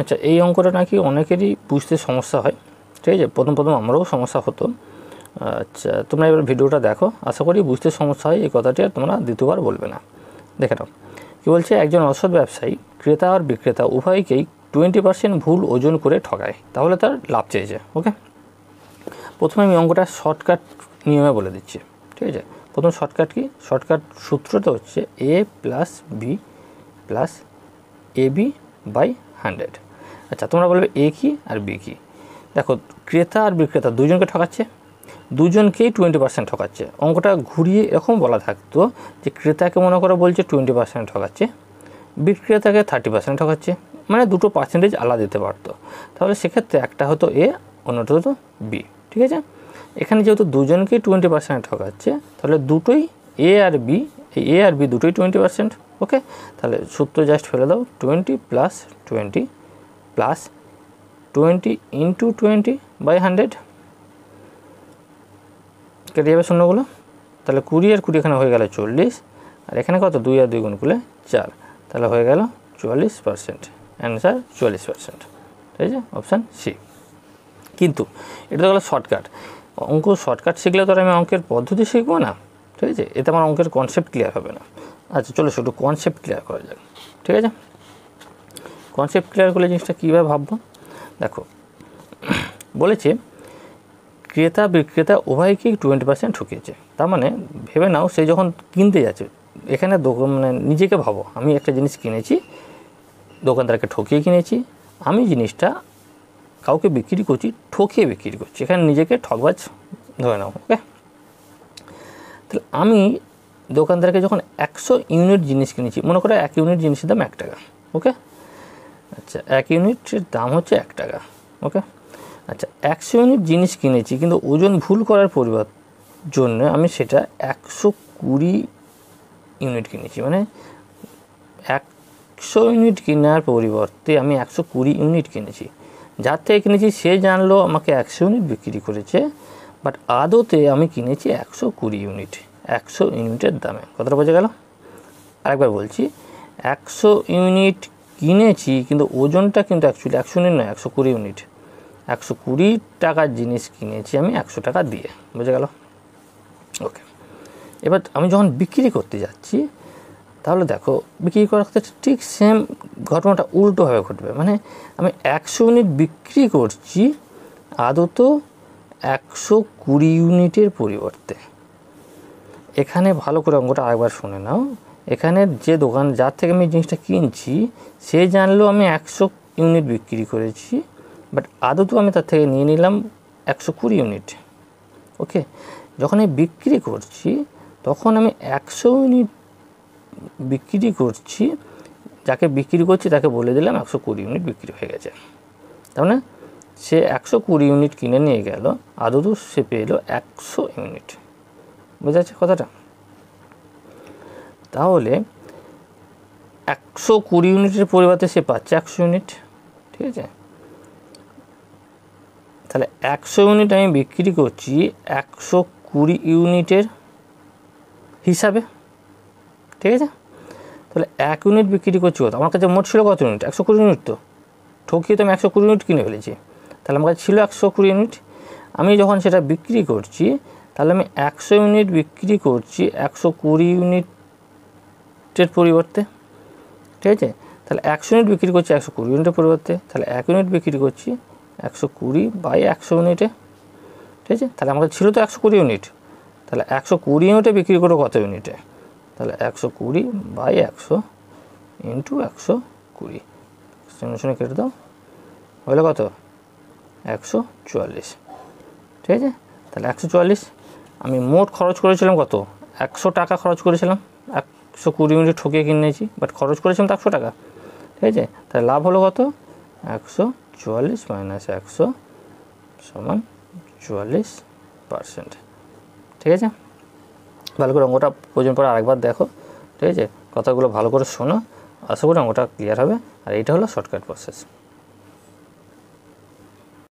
আচ্ছা, এই অঙ্কটা নাকি অনেকেরই বুঝতে সমস্যা হয়, ঠিক আছে। প্রথম আমারও সমস্যা হতো। আচ্ছা, তোমরা এবার ভিডিওটা দেখো, আশা করি বুঝতে সমস্যা হয় এই কথাটি আর তোমরা দ্বিতীয়বার বলবে না। দেখে নাও কী বলছে, একজন অসৎ ব্যবসায়ী ক্রেতা আর বিক্রেতা উভয়কেই 20% ভুল ওজন করে ঠকায়, তাহলে তার লাভ চেয়েছে। ওকে, প্রথমে আমি অঙ্কটা শর্টকাট নিয়মে বলে দিচ্ছি, ঠিক আছে। প্রথম শর্টকাট কি, শর্টকাট সূত্রটা হচ্ছে a plus B plus AB by 100। আচ্ছা, তোমরা বলবে এ কি আর বি কি। দেখো, ক্রেতা আর বিক্রেতা দুজনকে ঠকাচ্ছে, দুজনকেই 20% ঠকাচ্ছে। অঙ্কটা ঘুরিয়ে এরকম বলা থাকতো যে ক্রেতাকে মনে করে বলছে 20% ঠকাচ্ছে, বিক্রেতাকে 30% ঠকাচ্ছে, মানে দুটো পার্সেন্টেজ আলাদা দিতে পারতো। তাহলে সেক্ষেত্রে একটা হতো এ, অন্যটা হতো বি, ঠিক আছে। এখানে যেহেতু দুজনকেই 20% ঠকাচ্ছে, তাহলে দুটোই এ আর বি, এই এ আর বি দুটোই 20%। ওকে, তাহলে সূত্র জাস্ট ফেলে দাও, 20 প্লাস 20 প্লাস 20 ইন্টু 20 বাই 100, কেটে যাবে শূন্যগুলো। তাহলে 20 আর 20 এখানে হয়ে গেল 40, আর এখানে কত, 2 আর 2 গুণ করলে 4, তাহলে হয়ে গেল 44%। অ্যান্সার 44%, ঠিক আছে, অপশান সি। কিন্তু এটা তো গেলো শর্টকাট। অঙ্ক শর্টকাট শিখলে তো আর আমি অঙ্কের পদ্ধতি শিখবো না, ঠিক আছে, এতে আমার অঙ্কের কনসেপ্ট ক্লিয়ার হবে না। আচ্ছা চলো একটু কনসেপ্ট ক্লিয়ার করা যাক, ঠিক আছে। কনসেপ্ট ক্লিয়ার করলে জিনিসটা কীভাবে ভাববো, দেখো বলেছে ক্রেতা বিক্রেতা উভয়কেই 20% ঠকিয়েছে। তার মানে ভেবে নাও, সে যখন কিনতে যাচ্ছে, এখানে মানে নিজেকে ভাবো, আমি একটা জিনিস কিনেছি, দোকানদারকে ঠকিয়ে কিনেছি, আমি জিনিসটা কাউকে বিক্রি করছি, ঠকিয়ে বিক্রি করছি, এখানে নিজেকে ঠকবাজ ধরে নাও। ওকে, তাহলে আমি দোকানদারকে যখন 100 ইউনিট জিনিস কিনেছি, মনে করো 1 ইউনিট জিনিসের দাম 1 টাকা। ওকে, আচ্ছা 1 ইউনিটের দাম হচ্ছে 1 টাকা। ওকে, আচ্ছা 100 ইউনিট জিনিস কিনেছি, কিন্তু ওজন ভুল করার জন্য আমি সেটা 120 ইউনিট কিনেছি। মানে 100 ইউনিট কেনার পরিবর্তে আমি 120 ইউনিট কিনেছি। যার থেকে কিনেছি সে জানলো আমাকে 100 ইউনিট বিক্রি করেছে, বাট আদতে আমি কিনেছি 120 ইউনিট, 100 ইউনিটের দামে। কথাটা বোঝা গেল? আরেকবার বলছি, 100 ইউনিট কিনেছি, কিন্তু ওজনটা কিন্তু অ্যাকচুয়ালি 100 ইউনিট নয়, 120 ইউনিট। 120 টাকার জিনিস কিনেছি আমি 100 টাকা দিয়ে, বোঝা গেল? ওকে, এবার আমি যখন বিক্রি করতে যাচ্ছি, তাহলে দেখো বিক্রি করার ক্ষেত্রে ঠিক সেম ঘটনাটা উল্টোভাবে ঘটবে। মানে আমি 100 ইউনিট বিক্রি করছি, আদত 120 ইউনিটের পরিবর্তে। এখানে ভালো করে অঙ্কটা আরেকবার শুনে নাও। এখানে যে দোকান, যার থেকে আমি জিনিসটা কিনছি, সে জানলো আমি 100 ইউনিট বিক্রি করেছি, বাট আদত আমি তার থেকে নিয়ে নিলাম 120 ইউনিট। ওকে, যখন আমি বিক্রি করছি, তখন আমি 100 ইউনিট বিক্রি করছি, যাকে বিক্রি করছি তাকে বলে দিলাম 120 ইউনিট বিক্রি হয়ে গেছে। তার মানে সে 120 ইউনিট কিনে নিয়ে গেল, আদৌ সে পেলো 100 ইউনিট। বোঝা যাচ্ছে কথাটা? তাহলে 120 ইউনিটের পরিবর্তে সে পাচ্ছে 100 ইউনিট, ঠিক আছে। তাহলে 100 ইউনিট আমি বিক্রি করছি 120 ইউনিটের হিসাবে, ঠিক আছে। তাহলে 1 ইউনিট বিক্রি করছি কত, আমার কাছে মোট ছিল কত ইউনিট, 120 ইউনিট। তো ঠকিয়ে তো আমি 120 ইউনিট কিনে ফেলেছি, তাহলে আমার কাছে ছিল 120 ইউনিট। আমি যখন সেটা বিক্রি করছি, তাহলে আমি 100 ইউনিট বিক্রি করছি 120 ইউনিটের পরিবর্তে, ঠিক আছে। তাহলে 100 ইউনিট বিক্রি করছি 120 ইউনিটের পরিবর্তে, তাহলে 1 ইউনিট বিক্রি করছি 120 বাই 100 ইউনিটে, ঠিক আছে। তাহলে আমার কাছে ছিল তো 120 ইউনিট, তাহলে 120 ইউনিটে বিক্রি করো কত ইউনিটে, তাহলে 120 বাই 100 ইন্টু 120, শুনে কেটে দাও, হলো কত, 144, ঠিক আছে। তাহলে 144, আমি মোট খরচ করেছিলাম কত, 100 টাকা খরচ করেছিলাম, 120 ইউনিট ঠকিয়ে কিনেছি, বাট খরচ করেছিলাম তো 100 টাকা, ঠিক আছে। তাহলে লাভ হলো কত, 144 মাইনাস 100 সমান 44%, ঠিক আছে। ভালো করে অঙ্কটা প্রয়োজন পরে আরেকবার দেখো, ঠিক আছে, কথাগুলো ভালো করে শোনো, আশা করি অঙ্কটা ক্লিয়ার হবে। আর এইটা হলো শর্টকাট প্রসেস।